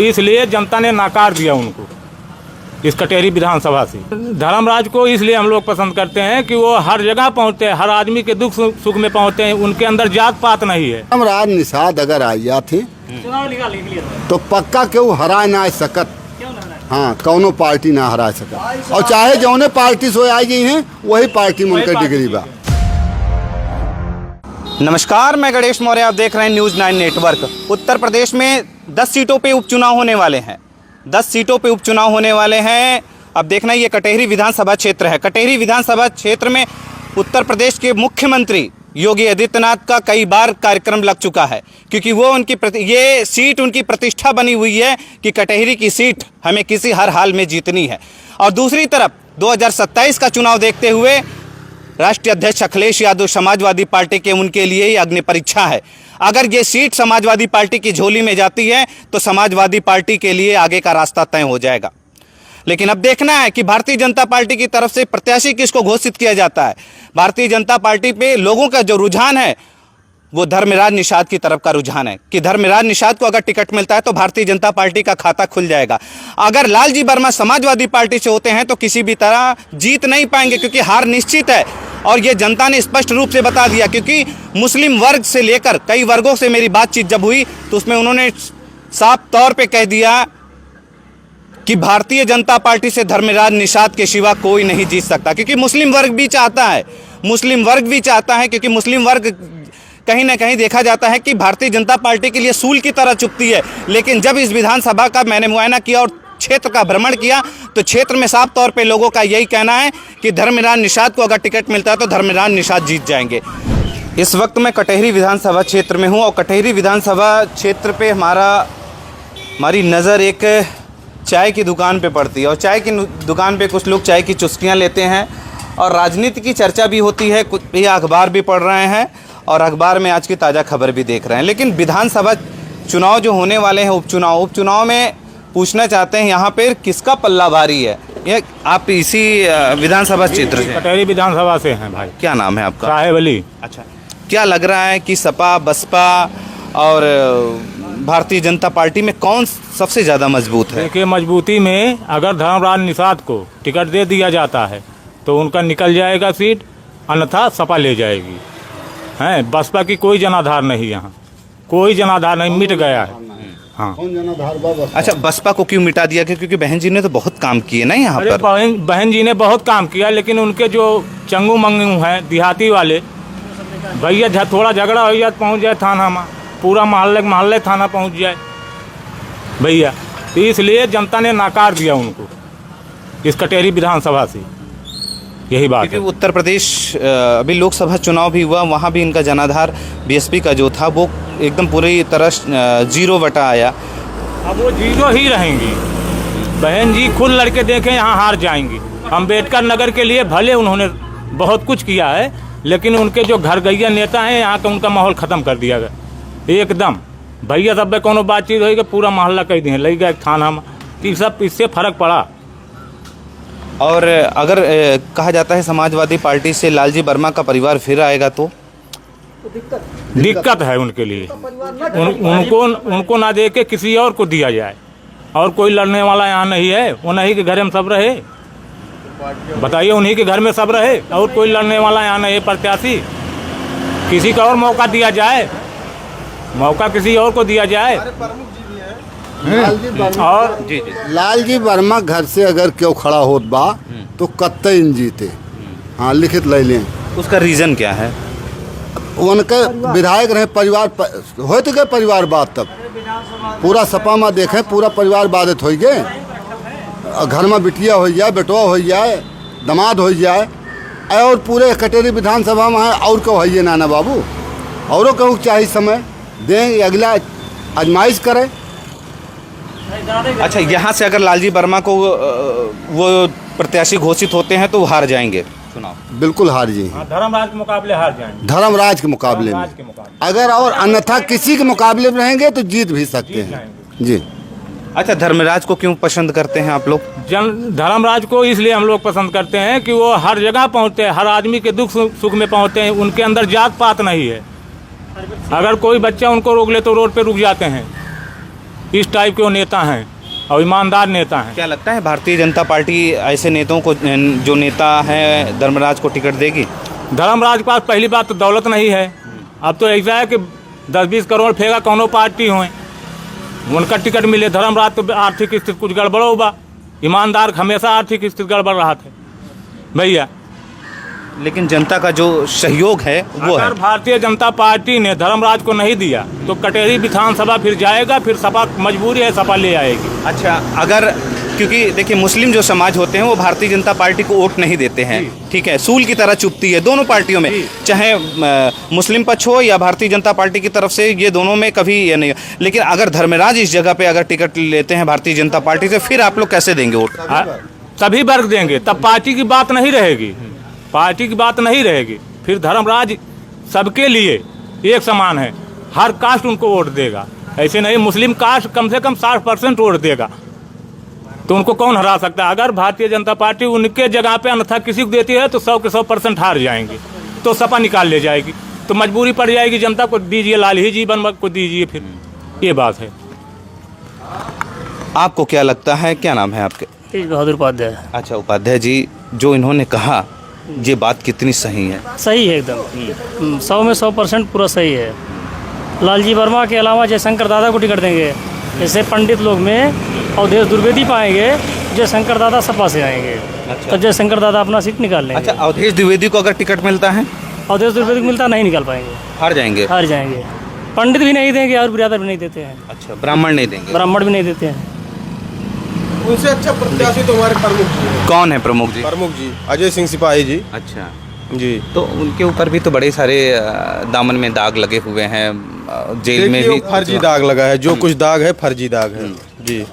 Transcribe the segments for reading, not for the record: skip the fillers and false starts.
इसलिए जनता ने नकार दिया उनको इस कटेरी विधानसभा से। धर्मराज को इसलिए हम लोग पसंद करते हैं कि वो हर जगह पहुंचते हैं, हर आदमी के दुख सुख में पहुंचते हैं, उनके अंदर जात पात नहीं है। धर्मराज निषाद अगर आया थे तो पक्का क्यों हरा ना सकत, हाँ कौनो पार्टी ना हरा सकत, और चाहे जौने पार्टी से आई गई हैं वही पार्टी में उनका डिग्री बा। नमस्कार, मैं गणेश मौर्य, आप देख रहे हैं न्यूज़ 9 नेटवर्क। उत्तर प्रदेश में 10 सीटों पे उपचुनाव होने वाले हैं। 10 सीटों पे उपचुनाव होने वाले हैं। अब देखना, ये कटेहरी विधानसभा क्षेत्र है। कटेहरी विधानसभा क्षेत्र में उत्तर प्रदेश के मुख्यमंत्री योगी आदित्यनाथ का कई बार कार्यक्रम लग चुका है, क्योंकि वो ये सीट उनकी प्रतिष्ठा बनी हुई है कि कटेहरी की सीट हमें किसी हर हाल में जीतनी है। और दूसरी तरफ 2027 का चुनाव देखते हुए राष्ट्रीय अध्यक्ष अखिलेश यादव समाजवादी पार्टी के उनके लिए ही अग्नि परीक्षा है। अगर ये सीट समाजवादी पार्टी की झोली में जाती है तो समाजवादी पार्टी के लिए आगे का रास्ता तय हो जाएगा। लेकिन अब देखना है कि भारतीय जनता पार्टी की तरफ से प्रत्याशी किसको घोषित किया जाता है। भारतीय जनता पार्टी पे लोगों का जो रुझान है वो धर्मराज निषाद की तरफ का रुझान है कि धर्मराज निषाद को अगर टिकट मिलता है तो भारतीय जनता पार्टी का खाता खुल जाएगा। अगर लालजी वर्मा समाजवादी पार्टी से होते हैं तो किसी भी तरह जीत नहीं पाएंगे, क्योंकि हार निश्चित है। और ये जनता ने स्पष्ट रूप से बता दिया, क्योंकि मुस्लिम वर्ग से लेकर कई वर्गों से मेरी बातचीत जब हुई तो उसमें उन्होंने साफ तौर पर कह दिया कि भारतीय जनता पार्टी से धर्मराज निषाद के सिवा कोई नहीं जीत सकता, क्योंकि मुस्लिम वर्ग भी चाहता है, क्योंकि मुस्लिम वर्ग कहीं ना कहीं देखा जाता है कि भारतीय जनता पार्टी के लिए सूल की तरह चुभती है। लेकिन जब इस विधानसभा का मैंने मुआयना किया और क्षेत्र का भ्रमण किया तो क्षेत्र में साफ तौर पे लोगों का यही कहना है कि धर्मराज निषाद को अगर टिकट मिलता है तो धर्मराज निषाद जीत जाएंगे। इस वक्त मैं कटेहरी विधानसभा क्षेत्र में हूँ और कटेहरी विधानसभा क्षेत्र पे हमारी नज़र एक चाय की दुकान पे पड़ती है। और चाय की दुकान पे कुछ लोग चाय की चुस्कियाँ लेते हैं और राजनीति की चर्चा भी होती है, कुछ ये अखबार भी पढ़ रहे हैं और अखबार में आज की ताज़ा खबर भी देख रहे हैं। लेकिन विधानसभा चुनाव जो होने वाले हैं, उपचुनाव में पूछना चाहते हैं यहाँ पर किसका पल्ला भारी है। ये आप इसी विधानसभा क्षेत्र से? कटेहरी विधानसभा से हैं भाई। क्या नाम है आपका? साहेब अली। अच्छा, क्या लग रहा है कि सपा, बसपा और भारतीय जनता पार्टी में कौन सबसे ज़्यादा मजबूत है? देखिए, मजबूती में अगर धर्मराज निषाद को टिकट दे दिया जाता है तो उनका निकल जाएगा सीट, अन्यथा सपा ले जाएगी। हैं, बसपा की कोई जनाधार नहीं, यहाँ कोई जनाधार नहीं, मिट गया है। हाँ। अच्छा, बसपा को क्यों मिटा दिया? क्योंकि बहन जी ने तो बहुत काम किए ना यहाँ पर। बहन जी ने बहुत काम किया, लेकिन उनके जो चंगू मंगू हैं देहाती वाले भैया, थोड़ा झगड़ा हो जाए पहुँच जाए थाना में, पूरा मोहल्ले थाना पहुँच जाए भैया, तो इसलिए जनता ने नकार दिया उनको इस कटेहरी विधानसभा से। यही बात है। उत्तर प्रदेश अभी लोकसभा चुनाव भी हुआ, वहाँ भी इनका जनाधार बीएसपी का जो था वो एकदम पूरी तरह 0 बटा आया। अब वो 0 ही रहेंगी। बहन जी खुद लड़के देखें यहाँ हार जाएंगी। अम्बेडकर नगर के लिए भले उन्होंने बहुत कुछ किया है, लेकिन उनके जो घर गैया नेता हैं यहाँ का, उनका माहौल ख़त्म कर दिया गया एकदम। भैया सब में कोनो बातचीत होगी पूरा मोहल्ला कह दिए लग गया थाना में, कि सब इससे फ़र्क पड़ा। और अगर कहा जाता है समाजवादी पार्टी से लालजी वर्मा का परिवार फिर आएगा तो दिक्कत है उनके लिए। उनको ना दे के किसी और को दिया जाए, और कोई लड़ने वाला यहाँ नहीं है। उन्हीं के घर में सब रहे, बताइए, उन्हीं के घर में सब रहे और कोई लड़ने वाला यहाँ नहीं है प्रत्याशी। किसी का और मौका दिया जाए, मौका किसी और को दिया जाए। और लालजी वर्मा घर से अगर क्यों खड़ा होत बा तो कतई इन जीते। हाँ, लिखित ले लें। उसका रीज़न क्या है? उनके विधायक रहे, परिवार हो तो गए परिवार बात, तब पूरा सपा में देखें पूरा परिवार बाधित हो गए। घर में बिटिया हो जाए, बेटवा हो जाए, दामाद हो जाए, और पूरे कटेहरी विधानसभा में है। और क्यों है ये नाना बाबू, औरों कहूँ चाहिए समय दें, अगला आजमाइश करें। अच्छा, यहाँ से अगर लालजी वर्मा को वो प्रत्याशी घोषित होते हैं तो वो हार जाएंगे चुनाव? बिल्कुल हार जाएंगे। धर्मराज के मुकाबले हार जाएंगे। धर्मराज के मुकाबले में अगर और अन्यथा किसी के मुकाबले में रहेंगे तो जीत भी सकते हैं जी। अच्छा, धर्मराज को क्यों पसंद करते हैं आप लोग? धर्मराज को इसलिए हम लोग पसंद करते हैं कि वो हर जगह पहुँचते हैं, हर आदमी के दुख सुख में पहुँचते हैं, उनके अंदर जात पात नहीं है। अगर कोई बच्चा उनको रोक ले तो रोड पे रुक जाते हैं। इस टाइप के वो नेता हैं और ईमानदार नेता हैं। क्या लगता है भारतीय जनता पार्टी ऐसे नेताओं को, जो नेता है धर्मराज को टिकट देगी? धर्मराज के पास पहली बात तो दौलत नहीं है। अब तो ऐसा है कि 10-20 करोड़ फेंका कौनो पार्टी हुए उनका टिकट मिले। धर्मराज तो आर्थिक स्थिति कुछ गड़बड़ होगा, ईमानदार हमेशा आर्थिक स्थिति गड़बड़ रहा था भैया। लेकिन जनता का जो सहयोग है वो है। अगर भारतीय जनता पार्टी ने धर्मराज को नहीं दिया तो कटेरी विधानसभा फिर जाएगा, फिर सपा मजबूरी है सपा ले आएगी। अच्छा, अगर क्योंकि देखिए मुस्लिम जो समाज होते हैं वो भारतीय जनता पार्टी को वोट नहीं देते हैं, ठीक है, सूल की तरह चुभती है दोनों पार्टियों में, चाहे मुस्लिम पक्ष हो या भारतीय जनता पार्टी की तरफ से, ये दोनों में कभी ये नहीं। लेकिन अगर धर्मराज इस जगह पे अगर टिकट लेते हैं भारतीय जनता पार्टी से, फिर आप लोग कैसे देंगे वोट? सभी वर्ग देंगे, तब पार्टी की बात नहीं रहेगी, पार्टी की बात नहीं रहेगी। फिर धर्मराज सबके लिए एक समान है, हर कास्ट उनको वोट देगा। ऐसे नहीं मुस्लिम कास्ट कम से कम 60% वोट देगा, तो उनको कौन हरा सकता है? अगर भारतीय जनता पार्टी उनके जगह पे अन्यथा किसी को देती है तो 100 के 100% हार जाएंगे, तो सपा निकाल ले जाएगी, तो मजबूरी पड़ जाएगी जनता को दीजिए, लाल ही जीवन को दीजिए, फिर ये बात है। आपको क्या लगता है, क्या नाम है आपके? तेज बहादुर उपाध्याय। अच्छा उपाध्याय जी, जो इन्होंने कहा ये बात कितनी सही है? सही है एकदम, 100 में 100% पूरा सही है। लालजी वर्मा के अलावा जयशंकर दादा को टिकट देंगे, जैसे पंडित लोग में अवधेश द्विवेदी पाएंगे, जयशंकर दादा सपा से आएंगे। अच्छा। तो जयशंकर दादा अपना सीट निकाल लेंगे। अच्छा, अवधेश द्विवेदी को अगर टिकट मिलता है? अवधेश द्विवेदी को मिलता नहीं निकाल पाएंगे, हार जाएंगे। हार जाएंगे। पंडित भी नहीं देंगे और बिरादर भी नहीं देते हैं। अच्छा, ब्राह्मण नहीं देंगे? ब्राह्मण भी नहीं देते हैं। उनसे अच्छा प्रत्याशी तो हमारे प्रमुख जी हैं। कौन है प्रमुख जी? प्रमुख जी अजय सिंह सिपाही जी। अच्छा जी, तो उनके ऊपर भी तो बड़े सारे दामन में दाग लगे हुए हैं, जेल में देखिए भी वो फर्जी दाग लगा है, जो कुछ दाग है फर्जी दाग है जी।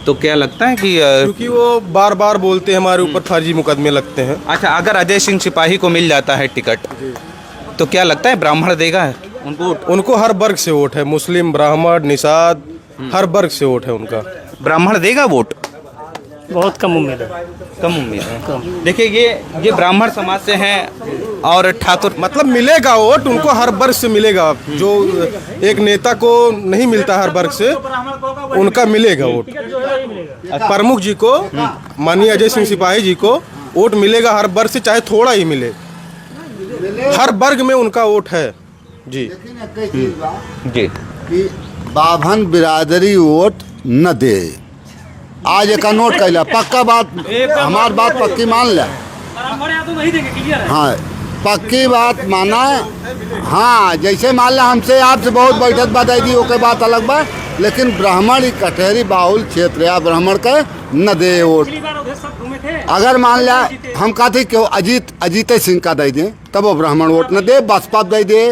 तो क्या लगता है कि क्योंकि वो बार बार बोलते हैं हमारे ऊपर फर्जी मुकदमे लगते हैं। अच्छा, अगर अजय सिंह सिपाही को मिल जाता है टिकट तो क्या लगता है ब्राह्मण देगा उनको वोट? उनको हर वर्ग से वोट है, मुस्लिम, ब्राह्मण, निषाद, हर वर्ग से वोट है उनका। ब्राह्मण देगा वोट? बहुत कम उम्मीद है। कम उम्मीद है। देखिए ये ब्राह्मण समाज से हैं और ठाकुर, मतलब मिलेगा वोट उनको, हर वर्ग से मिलेगा। जो एक नेता को नहीं मिलता हर वर्ग से, उनका मिलेगा वोट। प्रमुख जी को, माननीय अजय सिंह सिपाही जी को वोट मिलेगा हर वर्ग से, चाहे थोड़ा ही मिले, हर वर्ग में उनका वोट है जी। जी कि बाभन बिरादरी वोट न दे। आज एक नोट कैला, पक्का बात, हमार बात पक्की मान ले। हाँ, पक्की बात माना। हाँ, जैसे मान ला हमसे आपसे बहुत बैठक बताई दी, ओके बात अलग बा, लेकिन ब्राह्मण ही कटहरी बाहुल क्षेत्र या ब्राह्मण के न दे वोट। अगर मान लिया हम कहते कि अजीत सिंह का दे दें, तब वो ब्राह्मण वोट न दे, बसपा दे दे।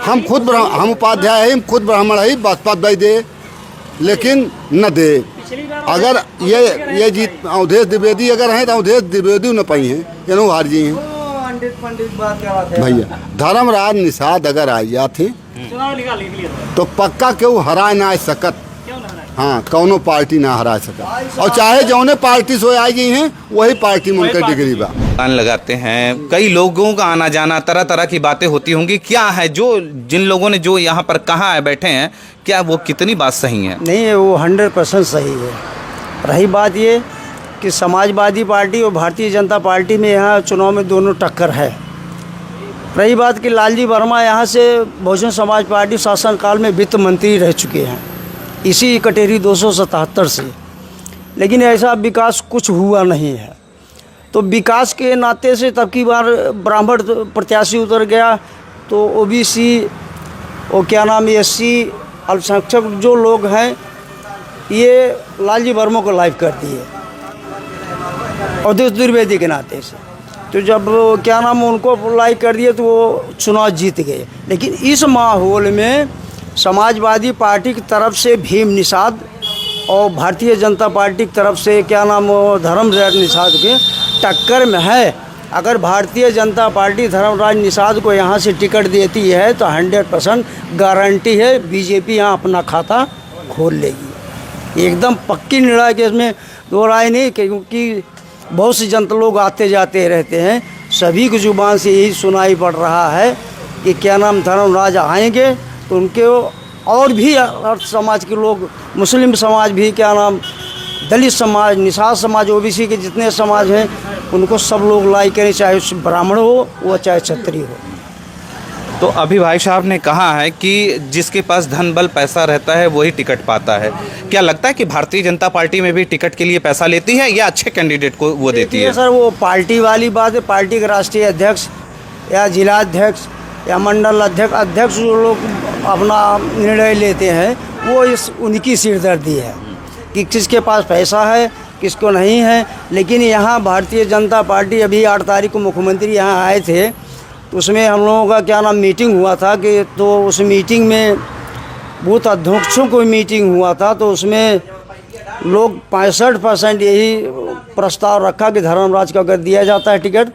हम खुद हम उपाध्याय है, हम खुद ब्राह्मण है, बसपा दे दे, लेकिन न दे। अगर ये जीत अवधेश द्विवेदी अगर हैं तो अवधेश द्विवेदी न पाई हैं, क्यों हार जी हैं भैया। धर्मराज निषाद अगर आ जाते तो पक्का क्यों हरा ना सकत। हाँ, कौनो पार्टी ना हरा सकत, और चाहे जौने पार्टी से आई गई हैं वही पार्टी में उनके डिग्री बा। कान लगाते हैं, कई लोगों का आना जाना, तरह तरह की बातें होती होंगी। क्या है जो जिन लोगों ने जो यहाँ पर कहा है बैठे हैं, क्या वो कितनी बात सही है? नहीं है, वो 100% सही है। रही बात ये कि समाजवादी पार्टी और भारतीय जनता पार्टी में यहाँ चुनाव में दोनों टक्कर है। रही बात कि लालजी वर्मा यहाँ से बहुजन समाज पार्टी शासनकाल में वित्त मंत्री रह चुके हैं, इसी कटेरी 277 से, लेकिन ऐसा विकास कुछ हुआ नहीं है। तो विकास के नाते से तब की बार ब्राह्मण प्रत्याशी उतर गया, तो ओबीसी और क्या नाम एससी अल्पसंख्यक जो लोग हैं ये लालजी वर्मा को लाइव कर दिए अवधेश द्विवेदी के नाते से। तो जब क्या नाम उनको लाइव कर दिए तो वो चुनाव जीत गए। लेकिन इस माहौल में समाजवादी पार्टी की तरफ से भीम निषाद और भारतीय जनता पार्टी की तरफ से क्या नाम धर्मराज निषाद के टक्कर में है। अगर भारतीय जनता पार्टी धर्मराज निषाद को यहाँ से टिकट देती है तो 100% गारंटी है बीजेपी यहाँ अपना खाता खोल लेगी। एकदम पक्की निर्णय के, इसमें दो राय नहीं, क्योंकि बहुत से जनता लोग आते जाते रहते हैं, सभी की ज़ुबान से यही सुनाई पड़ रहा है कि क्या नाम धर्मराज आएंगे तो उनके और भी अर्थ समाज के लोग, मुस्लिम समाज भी, क्या नाम, दलित समाज, निषाद समाज, ओबीसी के जितने समाज हैं उनको सब लोग लाइक करें, चाहे ब्राह्मण हो वो चाहे क्षत्रिय हो। तो अभी भाई साहब ने कहा है कि जिसके पास धन बल पैसा रहता है वही टिकट पाता है। क्या लगता है कि भारतीय जनता पार्टी में भी टिकट के लिए पैसा लेती है या अच्छे कैंडिडेट को वो देती है? सर वो पार्टी वाली बात है। पार्टी के राष्ट्रीय अध्यक्ष या जिलाध्यक्ष या मंडल अध्यक्ष जो लोग अपना निर्णय लेते हैं वो उनकी सिरदर्दी है कि किसके पास पैसा है किसको नहीं है। लेकिन यहाँ भारतीय जनता पार्टी, अभी 8 तारीख को मुख्यमंत्री यहाँ आए थे, उसमें हम लोगों का क्या नाम मीटिंग हुआ था कि तो उस मीटिंग में बूथ अध्यक्षों को मीटिंग हुआ था, तो उसमें लोग 65% यही प्रस्ताव रखा कि धर्मराज को अगर दिया जाता है टिकट,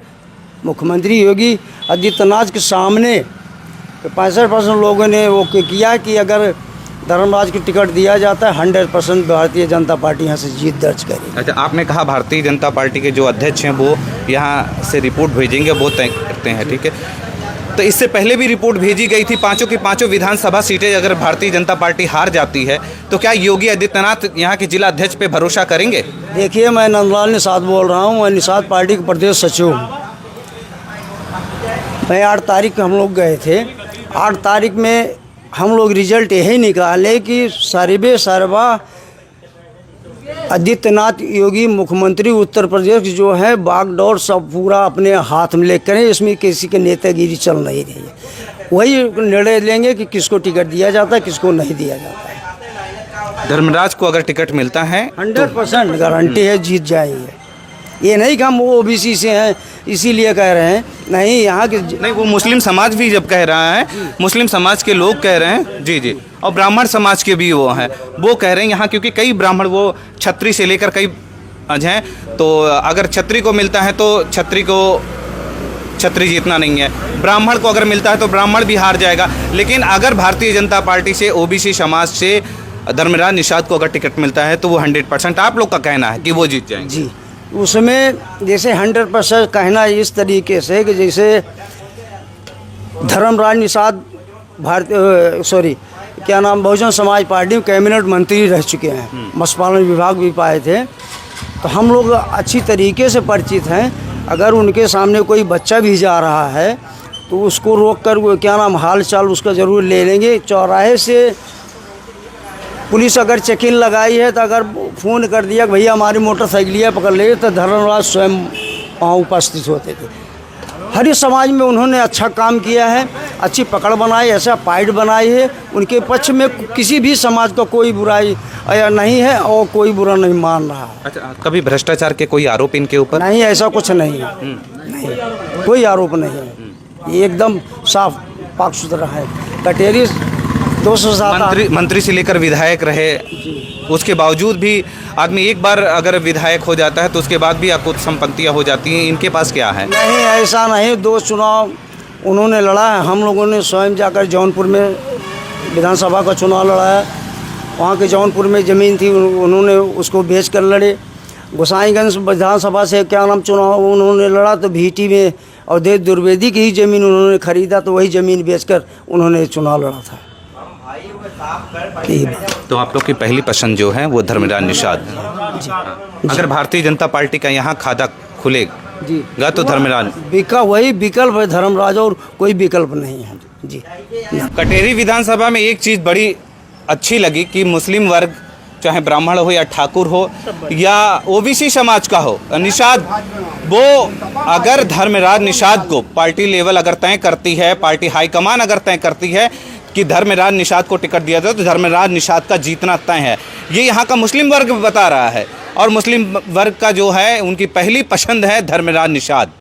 मुख्यमंत्री योगी आदित्यनाथ के सामने 65% लोगों ने वो किया कि अगर धर्मराज को टिकट दिया जाता है 100% भारतीय जनता पार्टी यहाँ से जीत दर्ज करेगी। अच्छा, आपने कहा भारतीय जनता पार्टी के जो अध्यक्ष हैं वो यहाँ से रिपोर्ट भेजेंगे, वो तय करते हैं, ठीक है। तो इससे पहले भी रिपोर्ट भेजी गई थी, 5 की 5 विधानसभा सीटें अगर भारतीय जनता पार्टी हार जाती है तो क्या योगी आदित्यनाथ यहाँ के जिला अध्यक्ष पे भरोसा करेंगे? देखिए, मैं नंदलाल निषाद बोल रहा हूँ, मैं निषाद पार्टी के प्रदेश सचिव हूँ। मैं 8 तारीख हम लोग गए थे। 8 तारीख में हम लोग रिजल्ट यही निकाले कि सर्वे सर्वा आदित्यनाथ योगी मुख्यमंत्री उत्तर प्रदेश जो है बागडोर सब पूरा अपने हाथ में लेकर, इसमें किसी की नेतागिरी चल नहीं रही है। वही निर्णय लेंगे कि किसको टिकट दिया जाता है किसको नहीं दिया जाता है। धर्मराज को अगर टिकट मिलता है 100% गारंटी है जीत जाएंगे। ये नहीं कि हम ओबीसी से हैं इसीलिए कह रहे हैं, नहीं, यहाँ के नहीं, वो मुस्लिम समाज भी जब कह रहा है, मुस्लिम समाज के लोग कह रहे हैं, जी जी, और ब्राह्मण समाज के भी वो हैं, वो कह रहे हैं यहाँ, क्योंकि कई ब्राह्मण वो छत्री से लेकर कई हैं, तो अगर छत्री को मिलता है तो छत्री को छत्री जीतना नहीं है, ब्राह्मण को अगर मिलता है तो ब्राह्मण भी हार जाएगा। लेकिन अगर भारतीय जनता पार्टी से ओबीसी समाज से धर्मराज निषाद को अगर टिकट मिलता है तो वो 100%, आप लोग का कहना है कि वो जीत जाएंगे? जी, उसमें जैसे 100% कहना इस तरीके से कि जैसे धर्मराज निषाद क्या नाम बहुजन समाज पार्टी में कैबिनेट मंत्री रह चुके हैं, मत्स्य पालन विभाग भी पाए थे, तो हम लोग अच्छी तरीके से परिचित हैं। अगर उनके सामने कोई बच्चा भी जा रहा है तो उसको रोक कर वो क्या नाम हाल चाल उसका ज़रूर ले लेंगे। चौराहे से पुलिस अगर चेकिंग लगाई है तो अगर फ़ोन कर दिया कि भैया हमारी मोटरसाइकिलियाँ पकड़ ले, तो धर्मराज स्वयं वहाँ उपस्थित होते थे। हर समाज में उन्होंने अच्छा काम किया है, अच्छी पकड़ बनाई, ऐसा पाइट बनाई है। उनके पक्ष में किसी भी समाज का कोई बुराई या नहीं है और कोई बुरा नहीं मान रहा है। अच्छा, कभी भ्रष्टाचार के कोई आरोप इनके ऊपर? नहीं, ऐसा कुछ नहीं है, नहीं, कोई आरोप नहीं है। ये एकदम साफ पाक सुथरा है। कटेरी 207 मंत्री से लेकर विधायक रहे, उसके बावजूद भी आदमी एक बार अगर विधायक हो जाता है तो उसके बाद भी आपको संपत्तियां हो जाती हैं। इनके पास क्या है? नहीं, ऐसा नहीं। 2 चुनाव उन्होंने लड़ा है, हम लोगों ने स्वयं जाकर जौनपुर में विधानसभा का चुनाव लड़ाया। वहाँ के जौनपुर में ज़मीन थी, उन्होंने उसको बेच कर लड़े। गोसाईगंज विधानसभा से क्या नाम चुनाव उन्होंने लड़ा तो भीटी में अवधेश द्विवेदी की ही ज़मीन उन्होंने खरीदा, तो वही ज़मीन बेचकर उन्होंने चुनाव लड़ा था। तो आप लोग की पहली पसंद जो है वो धर्मराज निषाद है। अगर भारतीय जनता पार्टी का यहाँ खाता खुलेगा तो धर्मराज वही विकल्प है, धर्मराज, और कोई विकल्प नहीं है जी। कटेरी विधानसभा में एक चीज़ बड़ी अच्छी लगी कि मुस्लिम वर्ग, चाहे ब्राह्मण हो या ठाकुर हो या ओबीसी समाज का हो, निषाद, वो अगर धर्मराज निषाद को पार्टी लेवल अगर तय करती है, पार्टी हाईकमान अगर तय करती है कि धर्मराज निषाद को टिकट दिया जाए तो धर्मराज निषाद का जीतना तय है। ये यहाँ का मुस्लिम वर्ग बता रहा है, और मुस्लिम वर्ग का जो है उनकी पहली पसंद है धर्मराज निषाद।